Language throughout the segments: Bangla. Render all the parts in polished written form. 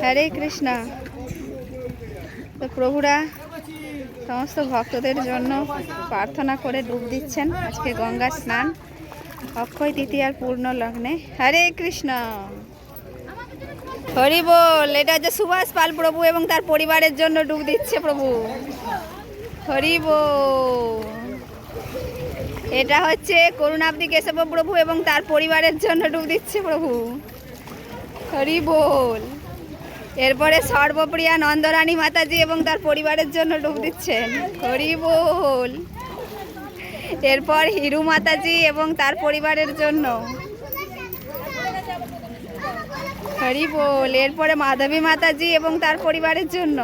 হরে কৃষ্ণ। তো প্রভুরা সমস্ত ভক্তদের জন্য প্রার্থনা করে ডুব দিচ্ছেন আজকে গঙ্গা স্নান অক্ষয় তৃতীয়ার পূর্ণ লগ্নে। হরে কৃষ্ণ। হরি বল। এটা যে সুভাষ পাল প্রভু এবং তার পরিবারের জন্য ডুব দিচ্ছে প্রভু। হরি বল। এটা হচ্ছে করুণাব্দি কেশব প্রভু এবং তার পরিবারের জন্য ডুব দিচ্ছে প্রভু। হরি বল। এরপরে সর্বপ্রিয়া নন্দরানী মাতাজি এবং তার পরিবারের জন্য ডুব দিচ্ছেন। হরি বল। এরপর হিরু মাতাজি এবং তার পরিবারের জন্য। হরি বল। এরপরে মাধবী মাতাজি এবং তার পরিবারের জন্য।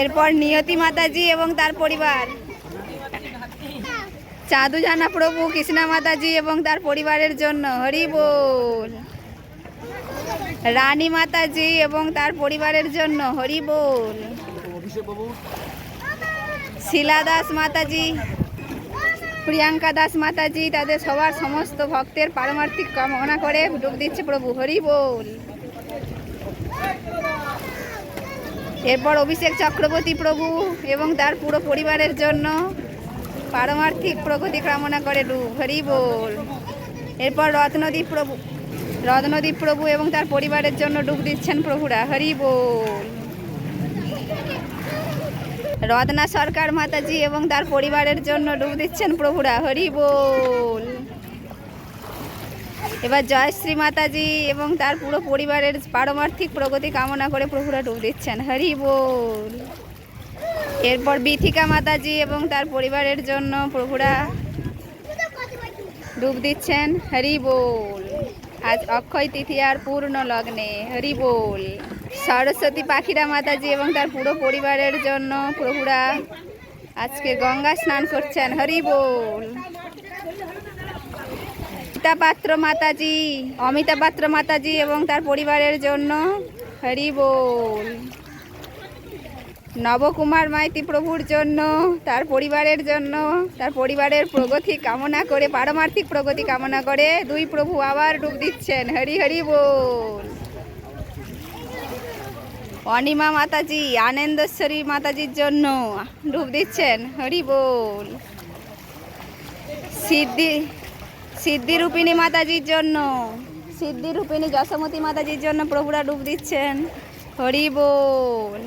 এরপর নিয়তি মাতাজি এবং তার পরিবার। চাঁদু জানা প্রভু কৃষ্ণা মাতাজি এবং তার পরিবারের জন্য। হরি বল। রানী মাতাজি এবং তার পরিবারের জন্য। হরি বল। শিলা দাস মাতাজি, প্রিয়াঙ্কা দাস মাতাজি, তাদের সবার সমস্ত ভক্তের পারমার্থিক কামনা করে ডুব দিচ্ছে প্রভু। হরি বল। এরপর অভিষেক চক্রবর্তী প্রভু এবং তার পুরো পরিবারের জন্য পারমার্থিক প্রগতি কামনা করে ডুব। হরি বল। এরপর রত্নদীপ প্রভু এবং তার পরিবারের জন্য ডুব দিচ্ছেন প্রভুরা। হরি বল। রত্না সরকার মাতাজি এবং তার পরিবারের জন্য ডুব দিচ্ছেন প্রভুরা। হরি বল। এবার জয়শ্রী মাতাজি এবং তার পুরো পরিবারের পারমার্থিক প্রগতি কামনা করে প্রভুরা ডুব দিচ্ছেন। হরি বল। এরপর বিথিকা মাতাজি এবং তার পরিবারের জন্য প্রভুরা ডুব দিচ্ছেন। হরি বল। আজ অক্ষয় তৃতীয়ার পূর্ণ লগ্নে। হরি বল। সরস্বতী পাখিরা মাতাজি এবং তার পুরো পরিবারের জন্য প্রভুরা আজকে গঙ্গা স্নান করছেন। হরি বল। অমিতা পাত্র মাতাজি এবং তার পরিবারের জন্য। হরি বল। নবকুমার মাইতি প্রভুর জন্য, তার পরিবারের জন্য, তার পরিবারের প্রগতি কামনা করে, পারমার্থিক প্রগতি কামনা করে দুই প্রভু আবার ডুব দিচ্ছেন। হরি হরি বল। অনিমা মাতাজি আনন্দেশ্বরী মাতাজির জন্য ডুব দিচ্ছেন। হরি বল। সিদ্ধিরূপিণী মাতাজির জন্য, সিদ্ধিরূপিণী যশোমতী মাতাজির জন্য প্রভুরা ডুব দিচ্ছেন। হরি বল।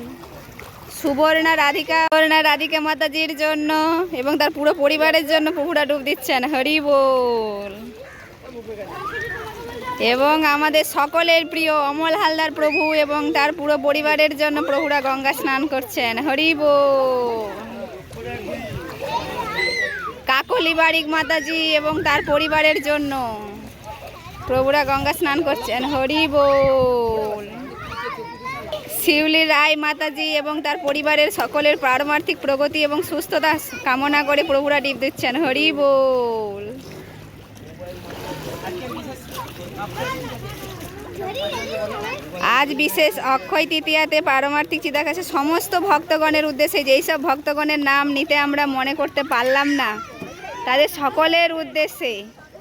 সুবর্ণা রাধিকা মাতাজির জন্য এবং তার পুরো পরিবারের জন্য প্রভুরা ডুব দিচ্ছেন। হরি বল। এবং আমাদের সকলের প্রিয় অমল হালদার প্রভু এবং তার পুরো পরিবারের জন্য প্রভুরা গঙ্গা স্নান করছেন। হরি বল। কাকলি বারিক মাতাজি এবং তার পরিবারের জন্য প্রভুরা গঙ্গা স্নান করছেন। হরি বল। শিউলি রায় মাতাজি এবং তার পরিবারের সকলের পারমার্থিক প্রগতি এবং সুস্থতা কামনা করে প্রভুরা ডুব দিচ্ছেন। হরি বল। আজ বিশেষ অক্ষয় তৃতীয়াতে পারমার্থিক চিদাকাশে সমস্ত ভক্তগণের উদ্দেশ্যে, যেই সব ভক্তগণের নাম নিতে আমরা মনে করতে পারলাম না, তাদের সকলের উদ্দেশ্যে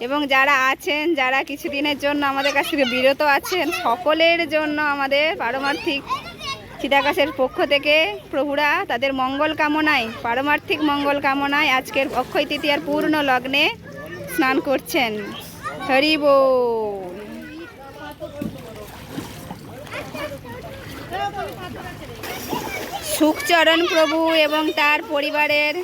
এবং যারা আছেন, যারা কিছুদিনের জন্য আমাদের কাছ থেকে বিরত আছেন, সকলের জন্য আমাদের পারমার্থিক চিদাকাশের পক্ষ থেকে প্রভুরা তাদের মঙ্গল কামনায়, পারমার্থিক মঙ্গল কামনায় আজকের অক্ষয় তৃতীয়ার পূর্ণ লগ্নে স্নান করছেন। হরি বল। সুখচরণ প্রভু এবং তার পরিবারের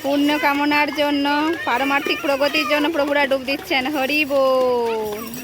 পুণ্য কামনার জন্য, পারমার্থিক প্রগতির জন্য প্রভুরা ডুব দিচ্ছেন। হরি বল।